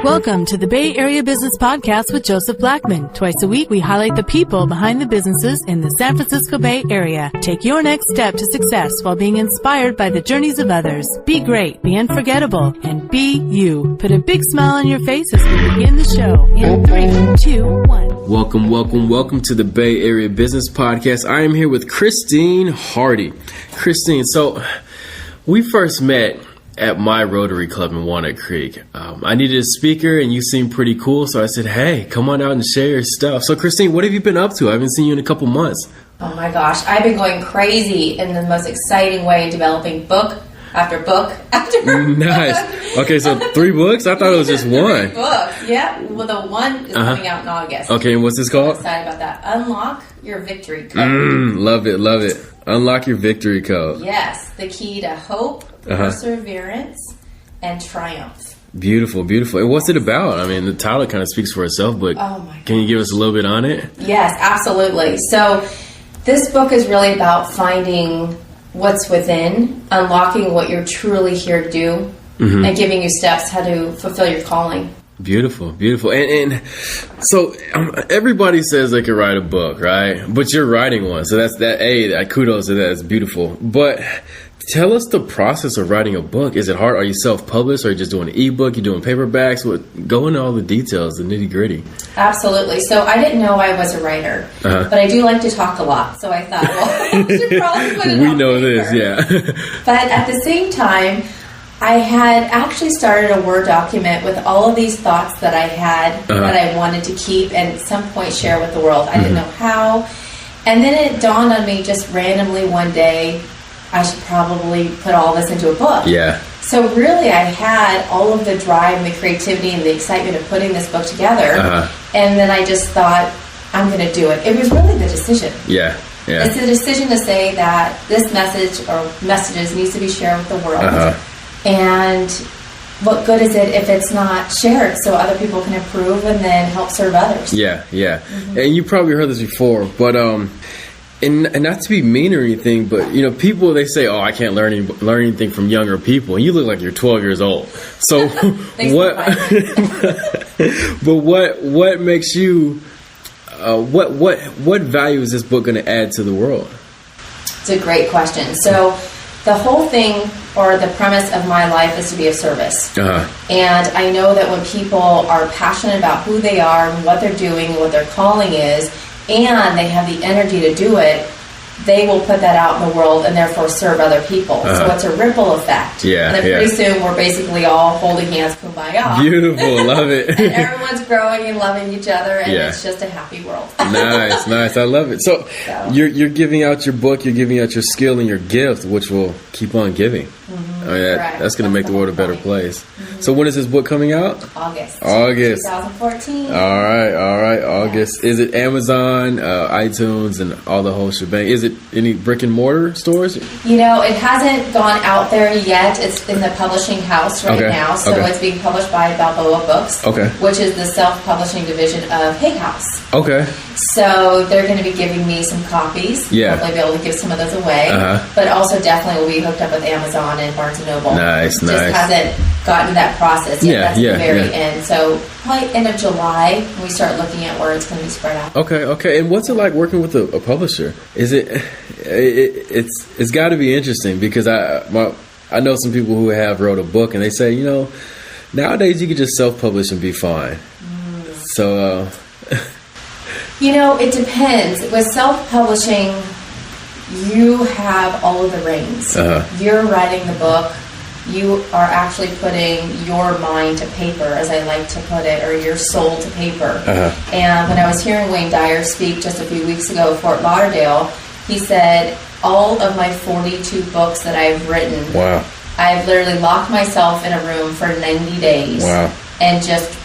Welcome to the Bay Area Business Podcast with Joseph Blackman. Twice a week, we highlight the people behind the businesses in the San Francisco Bay Area. Take your next step to success while being inspired by the journeys of others. Be great, be unforgettable, and be you. Put a big smile on your face as we begin the show in 3, 2, 1. Welcome to the Bay Area Business Podcast. I am here with Christine Hardy. Christine, so we first met at my Rotary Club in Walnut Creek. I needed a speaker and you seemed pretty cool, so I said, hey, come on out and share your stuff. So Christine, what have you been up to? I haven't seen you in a couple months. Oh my gosh, I've been going crazy in the most exciting way, developing book after book after book. Nice. Okay, so 3 books? I thought it was just 1. 3 books, yeah. Well, the one is coming out in August. Okay, and what's this called? I'm excited about that. Unlock Your Victory Code. Love it. Unlock Your Victory Code. Yes, the key to hope, perseverance, and triumph. Beautiful. And what's it about? I mean, the title kind of speaks for itself, but can you give us a little bit on it? Yes, absolutely. So this book is really about finding what's within, unlocking what you're truly here to do, and giving you steps how to fulfill your calling. Beautiful. And so everybody says they can write a book, right? But you're writing one. So that kudos to that. It's beautiful. But tell us the process of writing a book. Is it hard? Are you self-published? Or are you just doing an ebook? You're doing paperbacks? Go into all the details, the nitty-gritty. Absolutely. So I didn't know I was a writer, but I do like to talk a lot. So I thought, well, I should probably put it on paper. This, yeah. But at the same time, I had actually started a Word document with all of these thoughts that I had that I wanted to keep and at some point share with the world. I didn't know how. And then it dawned on me just randomly one day, I should probably put all this into a book. Yeah. So really I had all of the drive and the creativity and the excitement of putting this book together. And then I just thought, I'm going to do it. It was really the decision. Yeah. It's the decision to say that this message or messages needs to be shared with the world. And what good is it if it's not shared so other people can improve and then help serve others? Yeah. And you probably heard this before, but and not to be mean or anything, but people, they say, "Oh, I can't learn anything from younger people," and you look like you're 12 years old. So what? But what makes you? What value is this book going to add to the world? It's a great question. So the whole thing, or the premise of my life, is to be of service. And I know that when people are passionate about who they are and what they're doing and what their calling is, and they have the energy to do it, they will put that out in the world and therefore serve other people. So it's a ripple effect. And then pretty soon we're basically all holding hands, kumbaya. Beautiful, love it. And everyone's growing and loving each other, and it's just a happy world. Nice, I love it. So you're giving out your book, you're giving out your skill and your gift, which will keep on giving. I mean, that's going to make the world a better place. So when is this book coming out? August 2014. All right, August. Is it Amazon, iTunes, and all the whole shebang? Is it any brick and mortar stores? It hasn't gone out there yet. It's in the publishing house right now. So it's being published by Balboa Books, which is the self-publishing division of Hay House. So they're going to be giving me some copies. Hopefully be able to give some of those away. But also definitely will be hooked up with Amazon and Barnes & Noble. Nice. Just hasn't gotten to that process yet. That's the very end. So probably end of July, when we start looking at where it's going to be spread out. Okay. And what's it like working with a publisher? Is it's got to be interesting, because I know some people who have wrote a book and they say, nowadays you can just self-publish and be fine. So it depends. With self-publishing, you have all of the reins. You're writing the book. You are actually putting your mind to paper, as I like to put it, or your soul to paper. And when I was hearing Wayne Dyer speak just a few weeks ago at Fort Lauderdale, he said, all of my 42 books that I've written, I've literally locked myself in a room for 90 days and just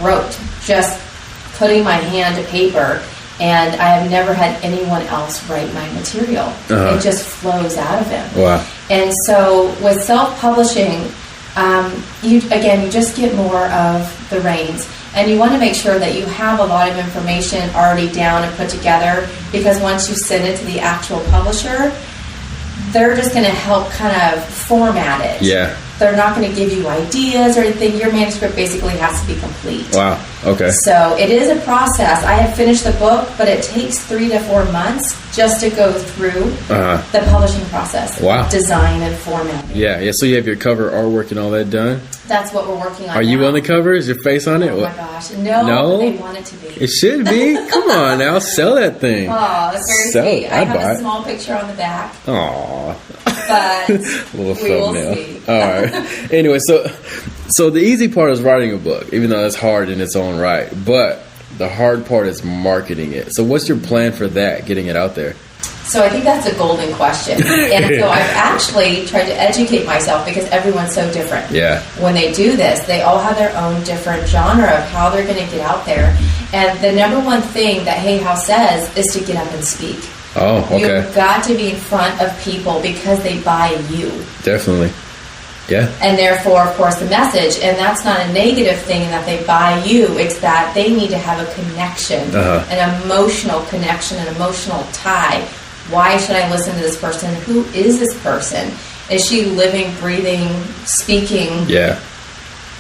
wrote, just putting my hand to paper. And I have never had anyone else write my material. It just flows out of him. And so with self-publishing, you just get more of the reins. And you want to make sure that you have a lot of information already down and put together, because once you send it to the actual publisher, they're just going to help kind of format it. They're not going to give you ideas or anything. Your manuscript basically has to be complete. Wow. Okay. So it is a process. I have finished the book, but it takes 3 to 4 months just to go through the publishing process. Wow. Design and format. Yeah. So you have your cover artwork and all that done? That's what we're working on. Are you on the cover? Is your face on it? Oh my gosh. No? They want it to be. It should be. Come on now. Sell that thing. Oh, that's very sweet. I have a small picture on the back. Aw. But little we will thumbnail. see. All right. Anyway, so the easy part is writing a book, even though it's hard in its own right. But the hard part is marketing it. So what's your plan for that, getting it out there? So I think that's a golden question. And so I've actually tried to educate myself because everyone's so different. Yeah. When they do this, they all have their own different genre of how they're going to get out there. And the number one thing that Hay House says is to get up and speak. Oh, okay. You've got to be in front of people because they buy you. Definitely. Yeah. And therefore, of course, the message, and that's not a negative thing in that they buy you, it's that they need to have a connection, an emotional connection, an emotional tie. Why should I listen to this person? Who is this person? Is she living, breathing, speaking? Yeah.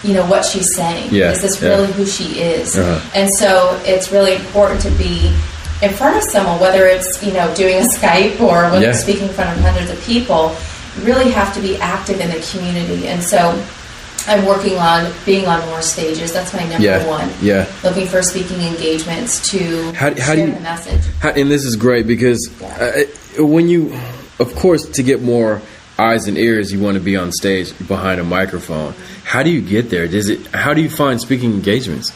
You know, what she's saying. Yeah. Is this really who she is? And so it's really important to be in front of someone, whether it's, you know, doing a Skype or whether it's speaking in front of hundreds of people. You really have to be active in the community. And so I'm working on being on more stages. That's my number one. Yeah. Looking for speaking engagements to how share do you, the message. And this is great because when you, of course, to get more eyes and ears, you want to be on stage behind a microphone. How do you get there? How do you find speaking engagements?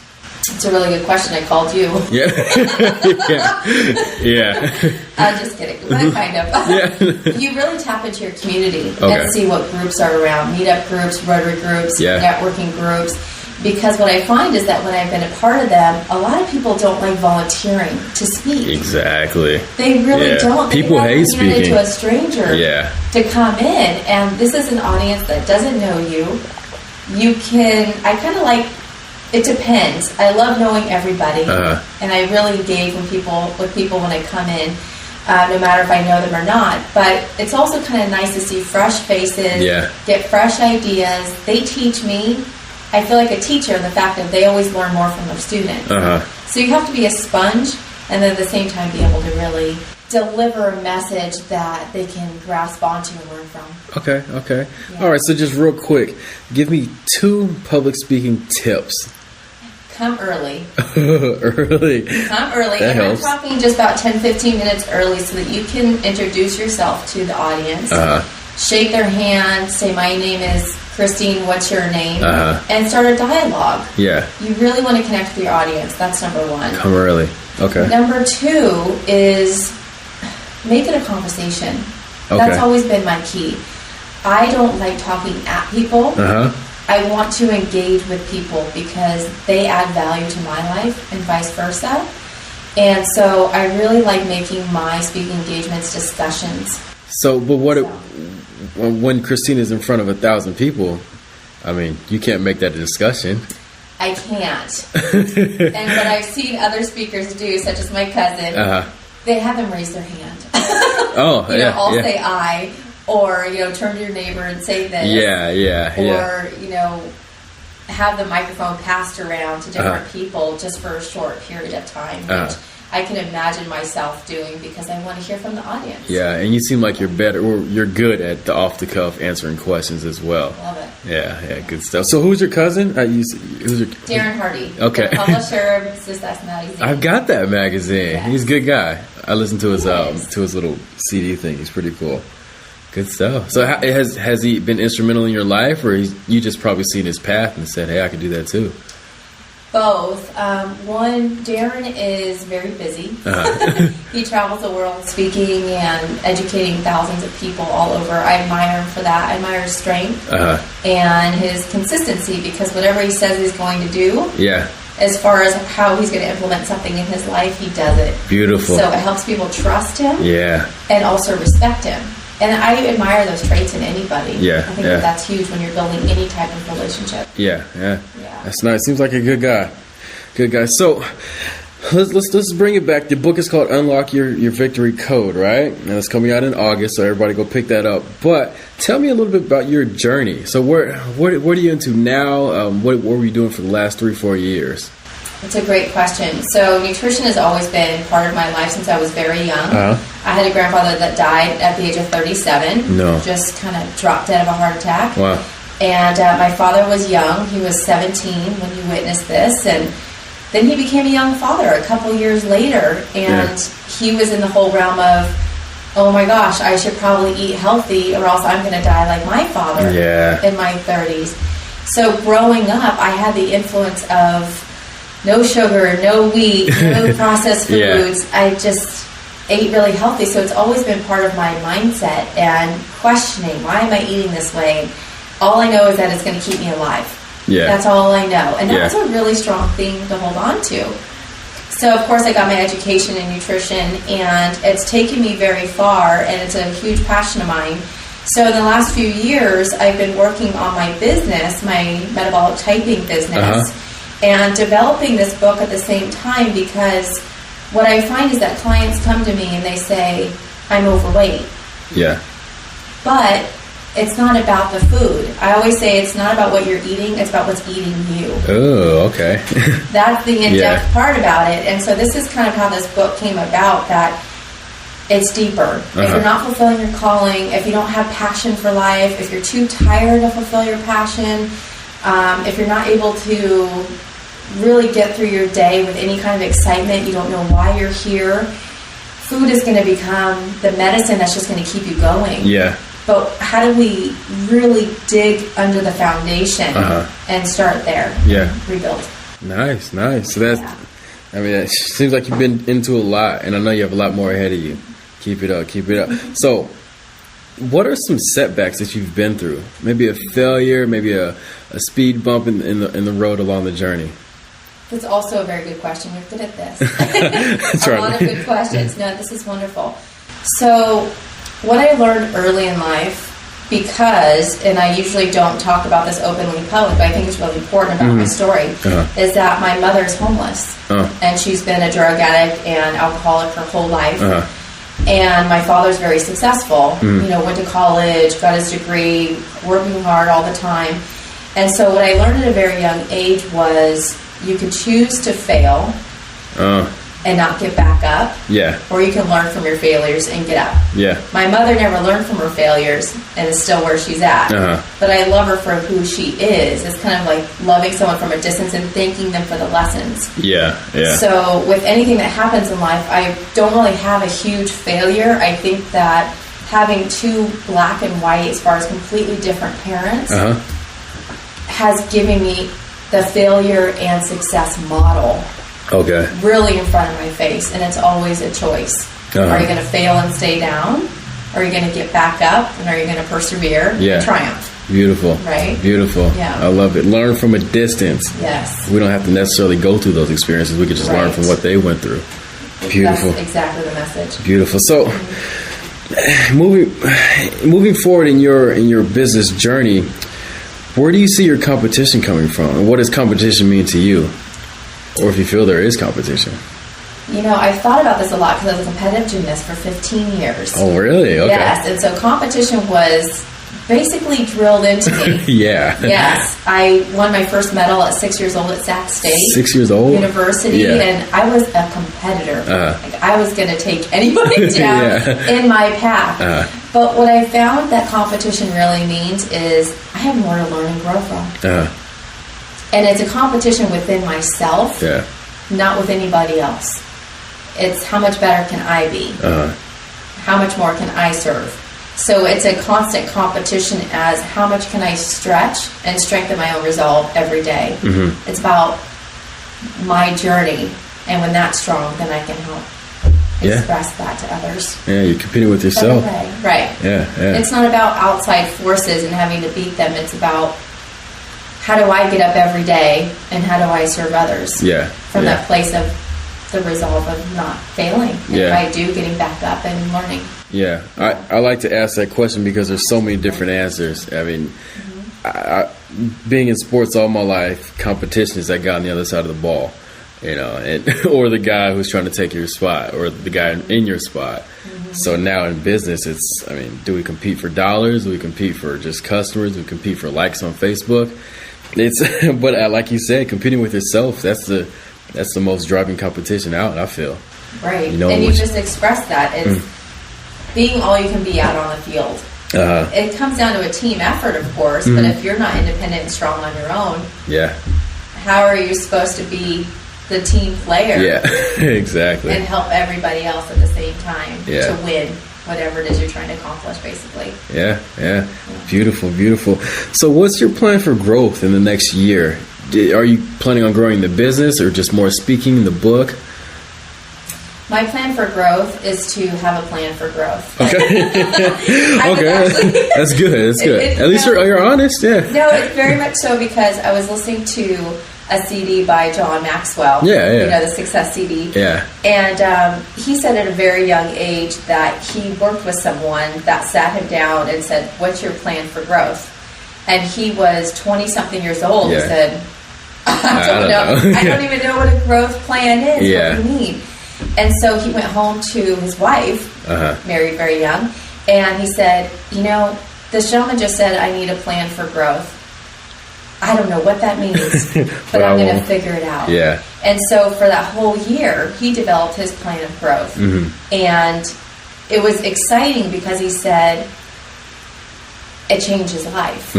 It's a really good question. I called you. Yeah. Yeah. Just kidding. But kind of. You really tap into your community and see what groups are around. Meetup groups, Rotary groups, networking groups. Because what I find is that when I've been a part of them, a lot of people don't like volunteering to speak. Exactly. They really don't. People hate speaking to a stranger to come in. And this is an audience that doesn't know you. You can, I kind of like, it depends. I love knowing everybody, and I really engage with people when I come in, no matter if I know them or not. But it's also kind of nice to see fresh faces, get fresh ideas. They teach me. I feel like a teacher in the fact that they always learn more from their students. So you have to be a sponge, and then at the same time be able to really deliver a message that they can grasp onto and learn from. Okay. All right, so just real quick, give me 2 public speaking tips. Come early. Early. Come early. That helps. I'm talking just about 10-15 minutes early so that you can introduce yourself to the audience. Shake their hand, say, my name is Christine, what's your name? And start a dialogue. Yeah. You really want to connect with your audience. That's number 1. Come early. Okay. Number 2 is make it a conversation. That's always been my key. I don't like talking at people. I want to engage with people because they add value to my life and vice versa. And so I really like making my speaking engagements discussions. So, but when Christine is in front of 1,000 people, I mean, you can't make that a discussion. I can't. And what I've seen other speakers do, such as my cousin, they have them raise their hand. I'll say I. Or, turn to your neighbor and say this. Or, have the microphone passed around to different people just for a short period of time, which I can imagine myself doing because I want to hear from the audience. Yeah, and you seem like you're better, or you're good at the off-the-cuff answering questions as well. Love it. Yeah, good stuff. So who's your cousin? Darren Hardy. Okay. The publisher of Success Magazine. I've got that magazine. Yes. He's a good guy. I listened to his little CD thing. He's pretty cool. Good stuff. So has he been instrumental in your life, or you just probably seen his path and said, hey, I could do that too? Both. One, Darren is very busy. He travels the world speaking and educating thousands of people all over. I admire him for that. I admire his strength and his consistency, because whatever he says he's going to do, as far as how he's going to implement something in his life, he does it. Beautiful. So it helps people trust him and also respect him. And I admire those traits in anybody. I think that's huge when you're building any type of relationship. Yeah. That's nice. Seems like a good guy. So Let's bring it back. The book is called Unlock Your Victory Code, right? And it's coming out in August, so everybody go pick that up. But tell me a little bit about your journey. So what are you into now? What were you doing for the last 3-4 years? It's a great question. So nutrition has always been part of my life since I was very young. I had a grandfather that died at the age of 37. No. Just kind of dropped dead of a heart attack. Wow. And my father was young. He was 17 when he witnessed this. And then he became a young father a couple years later. And he was in the whole realm of, oh my gosh, I should probably eat healthy or else I'm going to die like my father in my 30s. So growing up, I had the influence of no sugar, no wheat, no processed foods. I just ate really healthy. So it's always been part of my mindset and questioning, why am I eating this way? All I know is that it's going to keep me alive. Yeah. That's all I know. And that's a really strong thing to hold on to. So, of course, I got my education in nutrition, and it's taken me very far, and it's a huge passion of mine. So in the last few years, I've been working on my business, my metabolic typing business, and developing this book at the same time, because what I find is that clients come to me and they say, I'm overweight. Yeah. But it's not about the food. I always say it's not about what you're eating, it's about what's eating you. Oh, okay. That's the in-depth part about it. And so this is kind of how this book came about, that it's deeper. If you're not fulfilling your calling, if you don't have passion for life, if you're too tired to fulfill your passion, if you're not able to really get through your day with any kind of excitement, you don't know why you're here, food is going to become the medicine that's just going to keep you going. Yeah. But how do we really dig under the foundation and start there? Yeah. Rebuild. Nice. So that's, I mean, it seems like you've been into a lot, and I know you have a lot more ahead of you. Keep it up. So, what are some setbacks that you've been through? Maybe a failure, maybe a speed bump in the road along the journey. That's also a very good question. You're good at this. A lot of good questions. No, this is wonderful. So, what I learned early in life, because, and I usually don't talk about this openly in public, but I think it's really important about my story, is that my mother's homeless. And she's been a drug addict and alcoholic her whole life. And my father's very successful. You know, went to college, got his degree, working hard all the time. And so what I learned at a very young age was you could choose to fail and not get back up. Yeah. Or you can learn from your failures and get up. Yeah. My mother never learned from her failures and is still where she's at. But I love her for who she is. It's kind of like loving someone from a distance and thanking them for the lessons. Yeah. So with anything that happens in life, I don't really have a huge failure. I think that having two black and white, as far as completely different parents, has given me the failure and success model. Really in front of my face, and it's always a choice. Are you going to fail and stay down? Are you going to get back up? And are you going to persevere and triumph? Beautiful. Right? Beautiful. Yeah. I love it. Learn from a distance. Yes. We don't have to necessarily go through those experiences. We can just learn from what they went through. Beautiful. That's exactly the message. Beautiful. So, moving forward in your business journey, where do you see your competition coming from? And what does competition mean to you? Or if you feel there is competition? You know, I've thought about this a lot because I was a competitive gymnast for 15 years. Oh, really? Okay. Yes, and so competition was basically drilled into me. Yes. I won my first medal at 6 years old at Sac State. 6 years old? University, and I was a competitor. Like, I was going to take anybody down in my path. But what I found that competition really means is I have more to learn and grow from. And it's a competition within myself, not with anybody else. It's how much better can I be? How much more can I serve? So it's a constant competition as how much can I stretch and strengthen my own resolve every day. It's about my journey. And when that's strong, then I can help express that to others. Yeah, you're competing with yourself. Right. Yeah. It's not about outside forces and having to beat them. It's about how do I get up every day and how do I serve others? From that place of the resolve of not failing. If I do, getting back up and learning. Yeah, I like to ask that question because there's so many different answers. I mean, being in sports all my life, competition is that guy on the other side of the ball. you know, or the guy who's trying to take your spot, or the guy in your spot. So now in business, it's, I mean, do we compete for dollars? Do we compete for just customers? Do we compete for likes on Facebook? But like you said, competing with yourself, that's the most driving competition out, I feel. Right. You know, and you just expressed that. It's being all you can be out on the field. It comes down to a team effort, of course, but if you're not independent and strong on your own, how are you supposed to be the team player? Yeah, exactly. And help everybody else at the same time to win whatever it is you're trying to accomplish, basically. Yeah. Beautiful. So what's your plan for growth in the next year? Are you planning on growing the business or just more speaking, the book? My plan for growth is to have a plan for growth. Okay. Okay. That's good. At least you're honest. Yeah. No, it's very much so, because I was listening to a CD by John Maxwell. Yeah. You know, the Success CD. Yeah. And he said at a very young age that he worked with someone that sat him down and said, "What's your plan for growth?" And he was 20-something years old. Yeah. He said, I don't know. I don't even know what a growth plan is. Yeah. What do you mean? And so he went home to his wife, married very young, and he said, "You know, this gentleman just said I need a plan for growth. I don't know what that means, but I'm going to figure it out." Yeah. And so for that whole year, he developed his plan of growth. And it was exciting because he said it changed his life.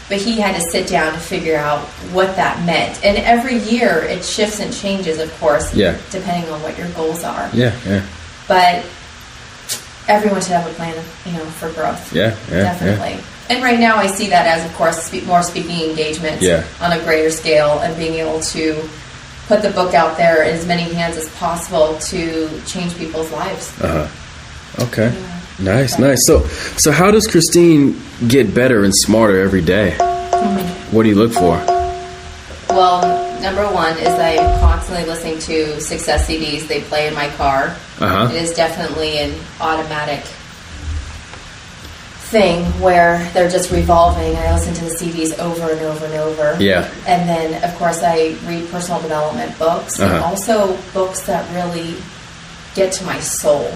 But he had to sit down and figure out what that meant. And every year it shifts and changes, of course, depending on what your goals are. Yeah. But everyone should have a plan, you know, for growth. Yeah. Definitely. Yeah. And right now I see that as, of course, more speaking engagements on a greater scale, and being able to put the book out there in as many hands as possible to change people's lives. Okay. Yeah. Nice. So how does Christine get better and smarter every day? What do you look for? Well, number one is I'm constantly listening to Success CDs. They play in my car. It is definitely an automatic thing where they're just revolving. I listen to the CDs over and over and over. Yeah. And then, of course, I read personal development books, and also books that really get to my soul.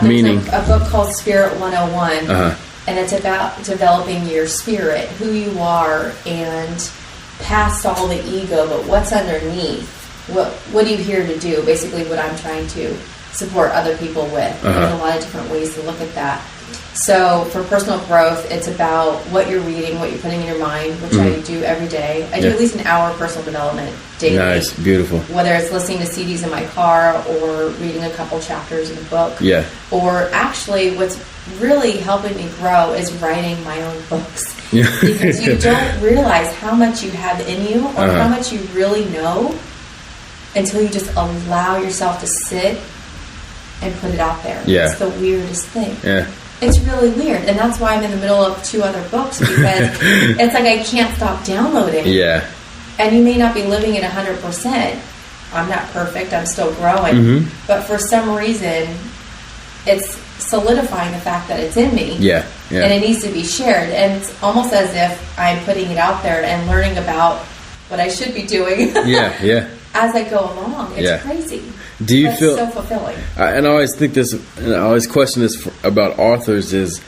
Meaning a book called Spirit 101, and it's about developing your spirit, who you are, and past all the ego, but what's underneath. What are you here to do? Basically, what I'm trying to support other people with. There's a lot of different ways to look at that. So for personal growth, it's about what you're reading, what you're putting in your mind, which I do every day. I do at least an hour of personal development daily. Nice, beautiful. Whether it's listening to CDs in my car or reading a couple chapters in a book. Yeah. Or actually, what's really helping me grow is writing my own books. Because you don't realize how much you have in you, or how much you really know, until you just allow yourself to sit and put it out there. Yeah. It's the weirdest thing. Yeah. It's really weird, and that's why I'm in the middle of 2 other books, because it's like I can't stop downloading. Yeah. And you may not be living it 100%. I'm not perfect. I'm still growing. But for some reason, it's solidifying the fact that it's in me. Yeah. And it needs to be shared. And it's almost as if I'm putting it out there and learning about what I should be doing. As I go along. It's crazy. Do you feel so fulfilling? And I always think this, and I always question this about authors, is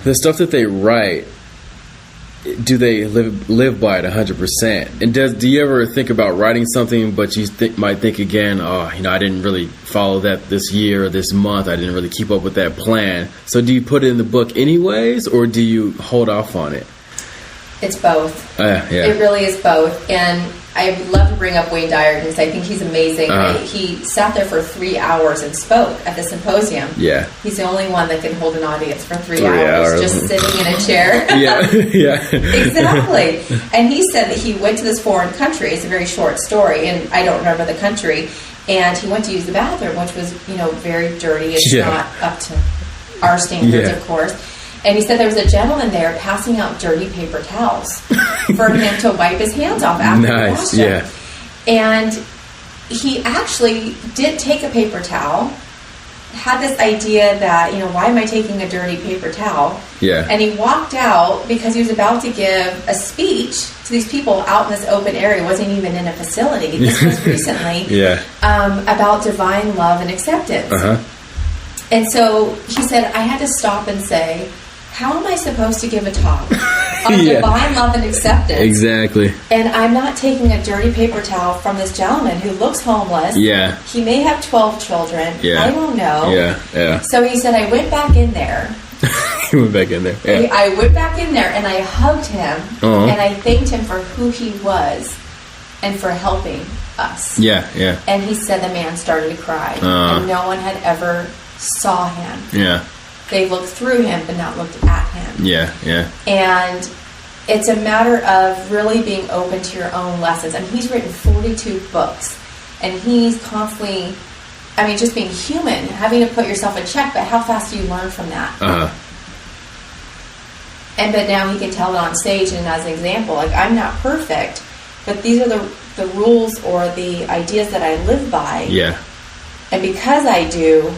the stuff that they write, do they live by it 100%? And do you ever think about writing something, but you might think again, I didn't really follow that this year or this month. I didn't really keep up with that plan. So do you put it in the book anyways, or do you hold off on it? It's both. It really is both. And I would love to bring up Wayne Dyer, because I think he's amazing. He sat there for 3 hours and spoke at the symposium. Yeah. He's the only one that can hold an audience for 3 hours just sitting in a chair. Exactly. And he said that he went to this foreign country. It's a very short story, and I don't remember the country. And he went to use the bathroom, which was, very dirty. It's not up to our standards, of course. And he said there was a gentleman there passing out dirty paper towels for him to wipe his hands off after he washed them. And he actually did take a paper towel, had this idea that, why am I taking a dirty paper towel? Yeah. And he walked out because he was about to give a speech to to these people out in this open area. It wasn't even in a facility. This was recently. About divine love and acceptance. And so he said, I had to stop and say, how am I supposed to give a talk on divine love and acceptance? Exactly. And I'm not taking a dirty paper towel from this gentleman who looks homeless. Yeah. He may have 12 children. Yeah. I don't know. Yeah. So he said, I went back in there. He went back in there. Yeah. I went back in there and I hugged him and I thanked him for who he was and for helping us. Yeah. And he said the man started to cry. And no one had ever saw him. Yeah. They looked through him but not looked at him. Yeah. And it's a matter of really being open to your own lessons. I mean, he's written 42 books and he's constantly, just being human, having to put yourself in check, but how fast do you learn from that? But now he can tell it on stage and as an example, like, I'm not perfect, but these are the rules or the ideas that I live by. Yeah. And because I do,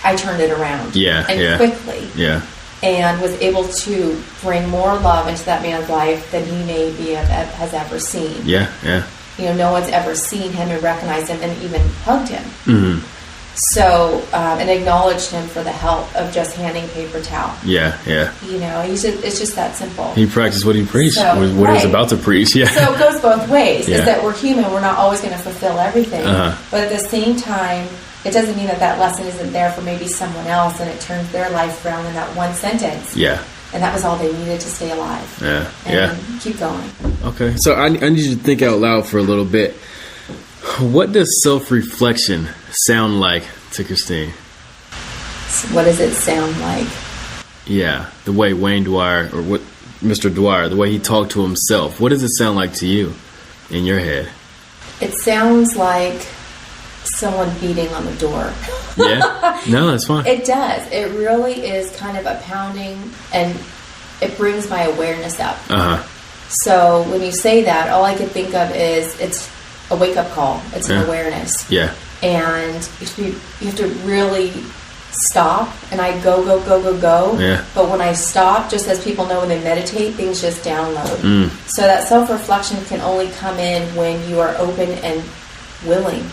I turned it around. Quickly. Yeah. And was able to bring more love into that man's life than he maybe has ever seen. Yeah. No one's ever seen him and recognized him and even hugged him. Mm-hmm. So, and acknowledged him for the help of just handing a paper towel. Yeah. It's just that simple. He practiced what he preached, so, what he was about to preach. Yeah. So it goes both ways. Is that we're human, we're not always going to fulfill everything. But at the same time, it doesn't mean that lesson isn't there for maybe someone else and it turns their life around in that one sentence. Yeah. And that was all they needed to stay alive. Yeah. And keep going. Okay. So I need you to think out loud for a little bit. What does self-reflection sound like to Christine? So what does it sound like? Yeah. The way Wayne Dwyer, or what Mr. Dwyer, the way he talked to himself. What does it sound like to you in your head? It sounds like someone beating on the door. Yeah? No, that's fine. It does. It really is kind of a pounding, and it brings my awareness up. So when you say that, all I can think of is it's a wake-up call. It's an awareness. Yeah. And you have to really stop, and I go. Yeah. But when I stop, just as people know when they meditate, things just download. So that self-reflection can only come in when you are open and willing.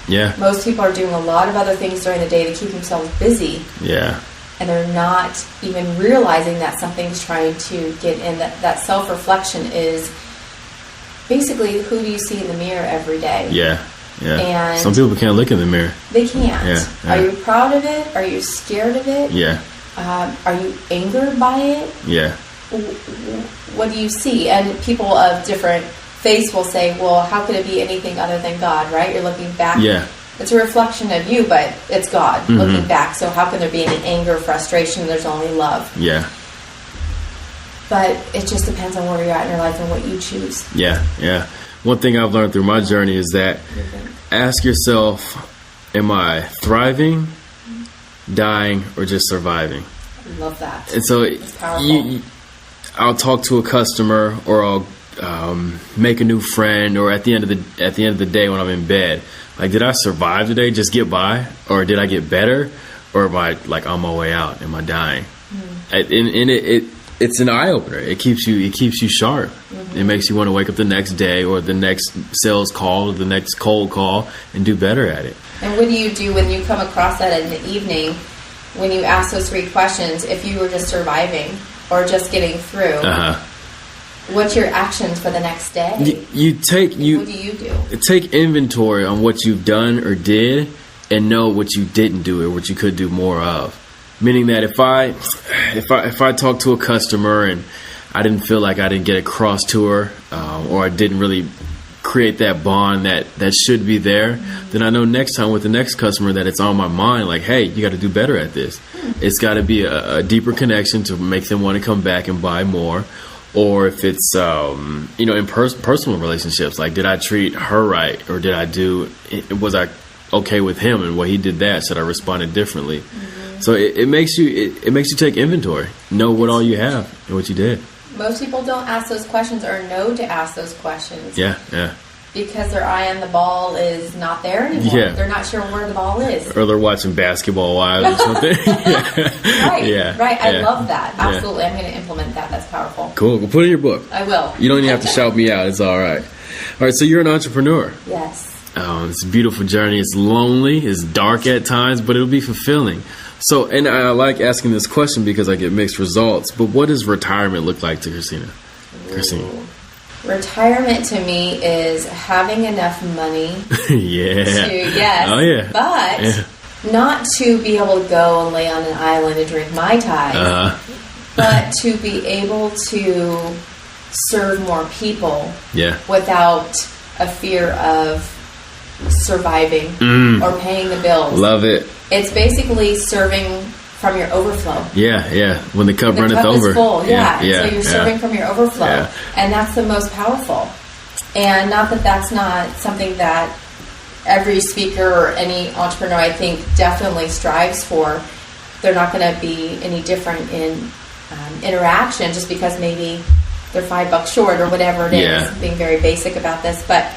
Yeah. Most people are doing a lot of other things during the day to keep themselves busy. Yeah. And they're not even realizing that something's trying to get in. That self-reflection is basically, who do you see in the mirror every day? Yeah. And some people can't look in the mirror. They can't. Yeah. Are you proud of it? Are you scared of it? Yeah. Are you angered by it? Yeah. What do you see? And people of different faiths will say, well, how could it be anything other than God, right? You're looking back. Yeah. It's a reflection of you, but it's God looking back. So how can there be any anger, frustration? There's only love. Yeah. But it just depends on where you're at in your life and what you choose. Yeah. One thing I've learned through my journey is that ask yourself, am I thriving, dying, or just surviving? I love that. And so I'll talk to a customer, or I'll make a new friend, or at the end of the day when I'm in bed, like, did I survive today, just get by, or did I get better, or am I like on my way out? Am I dying? And it's an eye opener. It keeps you sharp. It makes you want to wake up the next day, or the next sales call, or the next cold call, and do better at it. And what do you do when you come across that in the evening, when you ask those 3 questions? If you were just surviving or just getting through, what's your actions for the next day? What do you do? Take inventory on what you've done or did, and know what you didn't do or what you could do more of. Meaning that if I talk to a customer and I didn't feel like I didn't get across to her, or I didn't really create that bond that should be there, then I know next time with the next customer that it's on my mind, like, hey, you got to do better at this. It's got to be a deeper connection to make them want to come back and buy more. Or if it's, in personal relationships, like, did I treat her right, or was I okay with him, and what he did that, should I responded differently? So it makes you take inventory, know what all you have and what you did. Most people don't ask those questions or know to ask those questions. Yeah. because their eye on the ball is not there anymore. Yeah. They're not sure where the ball is. Or they're watching Basketball Wives or something. Right. Yeah. Right. I Yeah. love that. Yeah. Absolutely. I'm going to implement that. That's powerful. Cool. Well, put it in your book. I will. You don't even have to shout me out. It's all right. All right. So you're an entrepreneur. Yes. It's a beautiful journey. It's lonely. It's dark at times, but it'll be fulfilling. So, and I like asking this question because I get mixed results. But what does retirement look like to Christina? Christine. Retirement to me is having enough money Yeah. yes, Oh, yeah. but not to be able to go and lay on an island and drink Mai Tai, but to be able to serve more people Yeah. without a fear of surviving or paying the bills. Love it. It's basically serving from your overflow. Yeah, yeah. When the cup The runneth cup over. is full, yeah. yeah. So you're serving from your overflow, Yeah. and that's the most powerful. And not that that's not something that every speaker or any entrepreneur, I think, definitely strives for. They're not going to be any different in interaction just because maybe they're $5 short or whatever it is. Yeah. Being very basic about this, but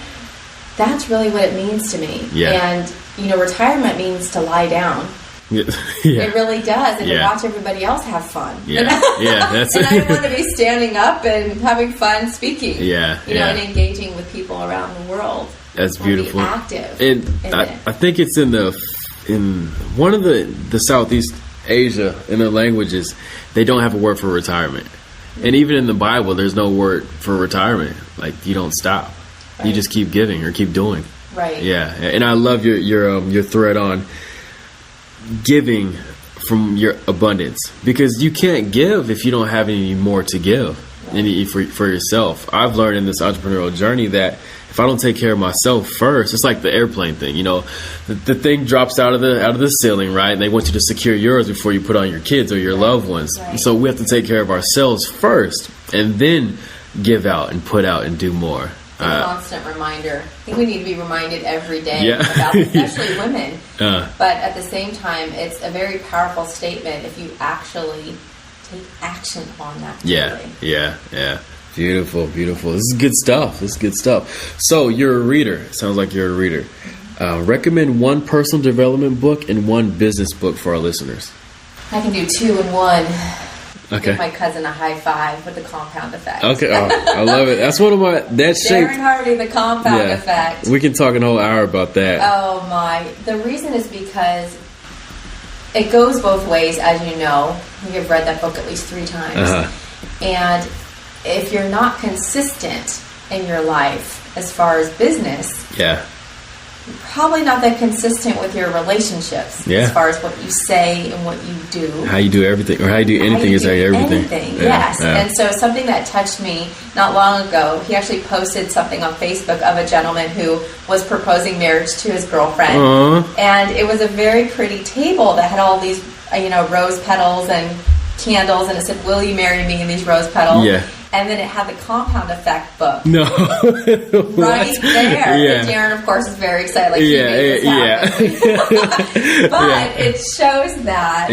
that's really what it means to me. Yeah. And retirement means to lie down. Yeah. It really does, and Yeah. to watch everybody else have fun. Yeah, yeah, that's and it. I want to be standing up and having fun speaking. Yeah, and engaging with people around the world. That's I wanna be beautiful. active. And in I it. think it's in one of the Southeast Asia in their languages, they don't have a word for retirement. And even in the Bible, there's no word for retirement. Like, you don't stop. You Right. just keep giving or keep doing. Right. Yeah, and I love your thread on giving from your abundance, because you can't give if you don't have any more to give for yourself. I've learned in this entrepreneurial journey that if I don't take care of myself first, it's like the airplane thing. The thing drops out of the ceiling, right? And they want you to secure yours before you put on your kids or your loved ones. Right. So we have to take care of ourselves first, and then give out and put out and do more. A constant reminder. I think we need to be reminded every day Yeah. about, especially women. Uh. But at the same time, it's a very powerful statement if you actually take action on that. Yeah, Really. yeah. Beautiful. This is good stuff. So you're a reader. Sounds like you're a reader. Recommend one personal development book and one business book for our listeners. I can do 2 in 1. Okay. Give my cousin a high five with the compound effect. Okay. Oh, I love it. That's one of my that shape. Darren Hardy, the compound effect. We can talk an whole hour about that. Oh my. The reason is because it goes both ways, as you know. You've read that book at least 3 times. And if you're not consistent in your life as far as business, Yeah. you're probably not that consistent with your relationships as far as what you say and what you do. How you do everything, or how you do anything is how you do everything. Yes. And so something that touched me not long ago, he actually posted something on Facebook of a gentleman who was proposing marriage to his girlfriend. And it was a very pretty table that had all these, rose petals and candles, and it said, "Will you marry me?" in these rose petals. Yeah. And then it had the compound effect book. No. Right there. Yeah. And Darren, of course, is very excited. Like, Yeah, he made this happen. But it shows that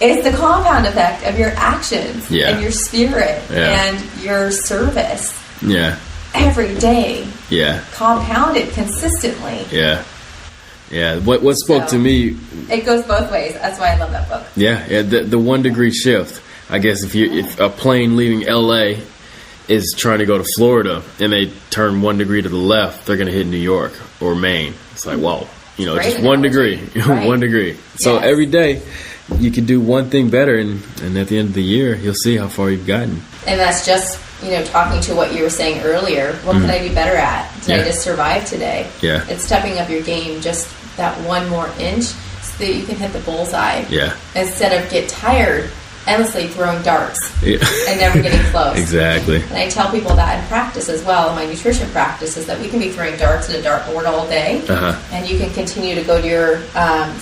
it's the compound effect of your actions and your spirit and your service every day. Compounded consistently. What spoke to me? It goes both ways. That's why I love that book. The 1 degree shift. I guess if a plane leaving LA is trying to go to Florida and they turn 1 degree to the left, they're going to hit New York or Maine. It's like, whoa, just 1 degree, Right. 1 degree. So every day you can do one thing better, and at the end of the year, you'll see how far you've gotten. And that's just, talking to what you were saying earlier. What could I be better at? Did I just survive today? Yeah. It's stepping up your game just that 1 more inch so that you can hit the bullseye. Yeah. Instead of get tired endlessly throwing darts Yeah. and never getting close. Exactly. And I tell people that in practice as well, in my nutrition practice, is that we can be throwing darts at a dartboard all day, and you can continue to go to your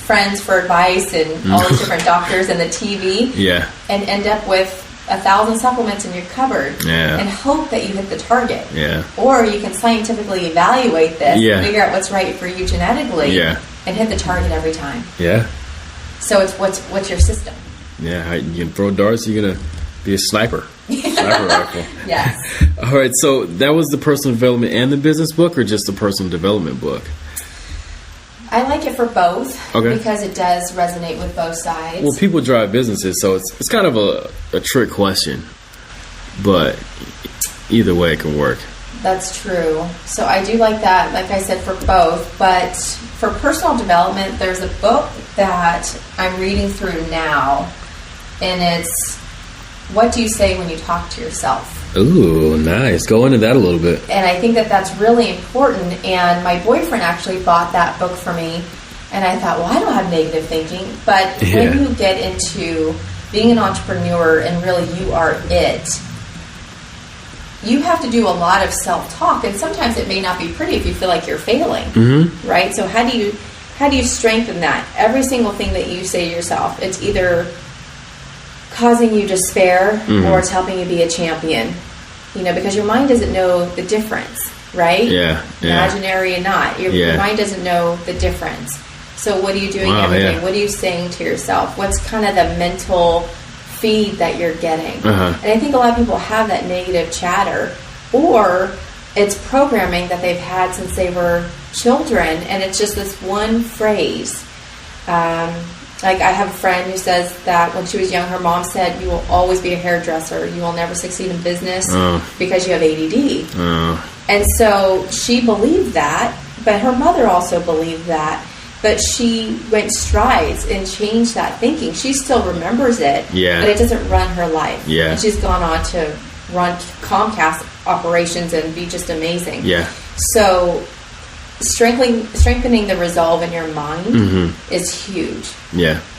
friends for advice and all these different doctors and the TV, and end up with 1,000 supplements in your cupboard, and hope that you hit the target. Or you can scientifically evaluate this, figure out what's right for you genetically, and hit the target every time. So it's what's your system. Yeah, you can throw darts, you're going to be a sniper. Sniper rifle. Yes. All right, so that was the personal development and the business book, or just the personal development book? I like it for both Okay. because it does resonate with both sides. Well, people drive businesses, so it's kind of a trick question, but either way it can work. That's true. So I do like that, like I said, for both. But for personal development, there's a book that I'm reading through now, and it's What Do You Say When You Talk to Yourself? Ooh, nice. Go into that a little bit. And I think that that's really important. And my boyfriend actually bought that book for me. And I thought, well, I don't have negative thinking. But when you get into being an entrepreneur and really you are it, you have to do a lot of self-talk. And sometimes it may not be pretty if you feel like you're failing, right? So how do you strengthen that? Every single thing that you say to yourself, it's either causing you despair or it's helping you be a champion, because your mind doesn't know the difference, right? Yeah. Imaginary and not. Your mind doesn't know the difference. So what are you doing every day? What are you saying to yourself? What's kind of the mental feed that you're getting? And I think a lot of people have that negative chatter, or it's programming that they've had since they were children, and it's just this one phrase. Like I have a friend who says that when she was young, her mom said, "You will always be a hairdresser. You will never succeed in business because you have ADD." And so she believed that, but her mother also believed that. But she went strides and changed that thinking. She still remembers it, but it doesn't run her life. And she's gone on to run Comcast operations and be just amazing. So strengthening the resolve in your mind is huge.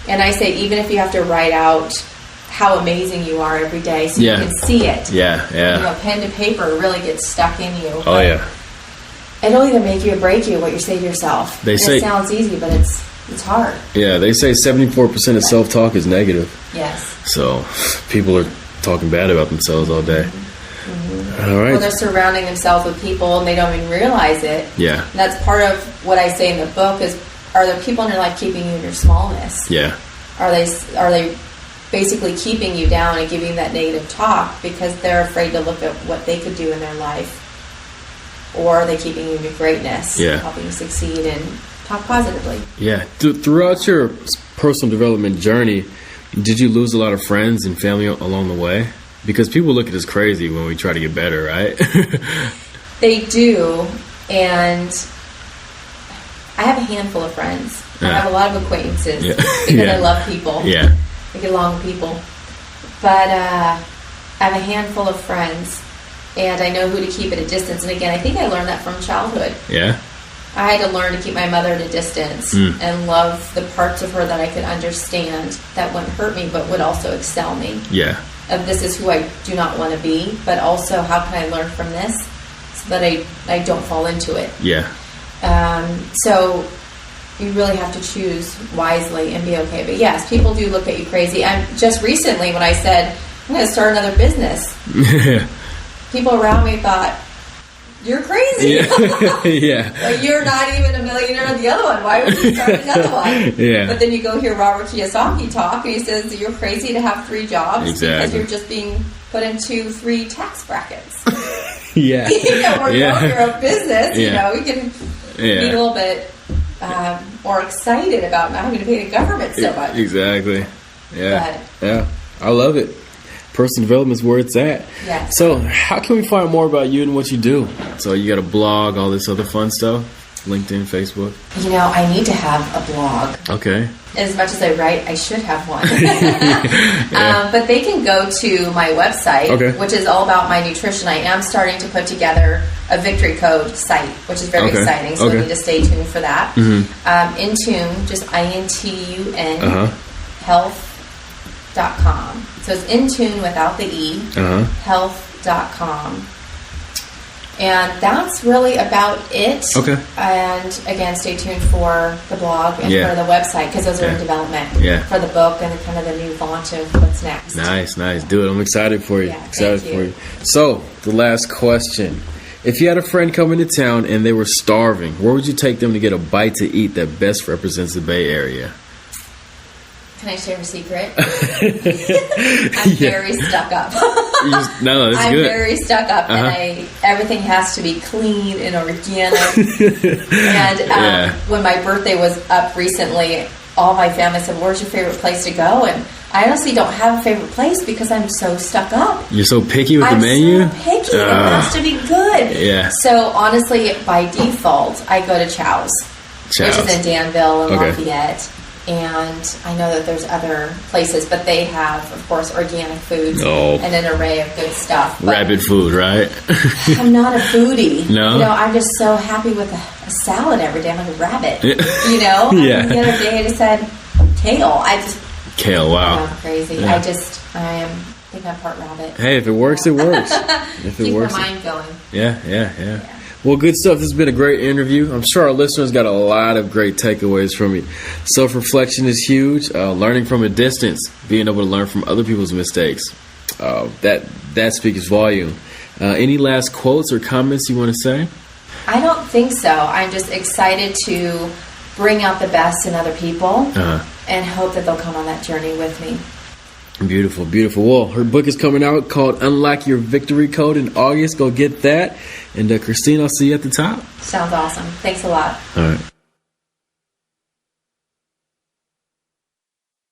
And I say, even if you have to write out how amazing you are every day so you can see it. Pen to paper really gets stuck in you. It'll either make you or break you, what you say to yourself. It sounds easy, but it's hard. Yeah, they say 74% of self-talk is negative. Yes. So people are talking bad about themselves all day. All right. Well, they're surrounding themselves with people and they don't even realize it. And that's part of what I say in the book is, are there people in your life keeping you in your smallness? Are they basically keeping you down and giving you that negative talk because they're afraid to look at what they could do in their life? Or are they keeping you in your greatness, helping you succeed and talk positively? Throughout your personal development journey, did you lose a lot of friends and family along the way? Because people look at us crazy when we try to get better, right? They do, and I have a handful of friends. I have a lot of acquaintances because I love people. I get along with people. But I have a handful of friends, and I know who to keep at a distance. And again, I think I learned that from childhood. I had to learn to keep my mother at a distance and love the parts of her that I could understand that wouldn't hurt me but would also excel me. Of this is who I do not want to be, but also how can I learn from this so that I don't fall into it. So you really have to choose wisely and be okay. But yes, people do look at you crazy. Just recently when I said, I'm going to start another business, people around me thought, you're crazy. Like, you're not even a millionaire of the other one. Why would you start another one? But then you go hear Robert Kiyosaki talk, and he says you're crazy to have 3 jobs because you're just being put into 3 tax brackets. Or you own your own business. You can be a little bit more excited about not having to pay the government so much. I love it. Personal development is where it's at. So how can we find more about you and what you do? So you got a blog, all this other fun stuff? LinkedIn, Facebook? I need to have a blog. As much as I write, I should have one. But they can go to my website, which is all about my nutrition. I am starting to put together a Victory Code site, which is very exciting. So you need to stay tuned for that. Intune, just INTUN, health.com. So it's Intune without the E, health.com. And that's really about it. And again, stay tuned for the blog and for the website because those are in development for the book and kind of the new launch of what's next. Nice. Do it. I'm excited for you. Excited for you. So the last question. If you had a friend come into town and they were starving, where would you take them to get a bite to eat that best represents the Bay Area? Can I share a secret? I'm very stuck up. No, that's I'm good. very stuck up, and everything has to be clean and organic. And when my birthday was up recently, all my family said, "Where's your favorite place to go?" And I honestly don't have a favorite place because I'm so stuck up. You're so picky with the menu? I'm so picky. It has to be good. Yeah. So honestly, by default, I go to Chow's, which is in Danville and Lafayette. And I know that there's other places, but they have, of course, organic foods and an array of good stuff. Rapid food, right? I'm not a foodie. No? You know, I'm just so happy with a salad every day. I'm like a rabbit. You know? Yeah. The other day I just said kale. Kale, wow. I'm crazy. Yeah. I think I'm part rabbit. Hey, if it works, it works. Keep my mind going. Yeah. Well, good stuff. This has been a great interview. I'm sure our listeners got a lot of great takeaways from you. Self-reflection is huge. Learning from a distance, being able to learn from other people's mistakes. That speaks volume. Any last quotes or comments you want to say? I don't think so. I'm just excited to bring out the best in other people and hope that they'll come on that journey with me. Beautiful, beautiful. Well, her book is coming out called Unlock Your Victory Code in August. Go get that. And Christine, I'll see you at the top. Sounds awesome. Thanks a lot. All right.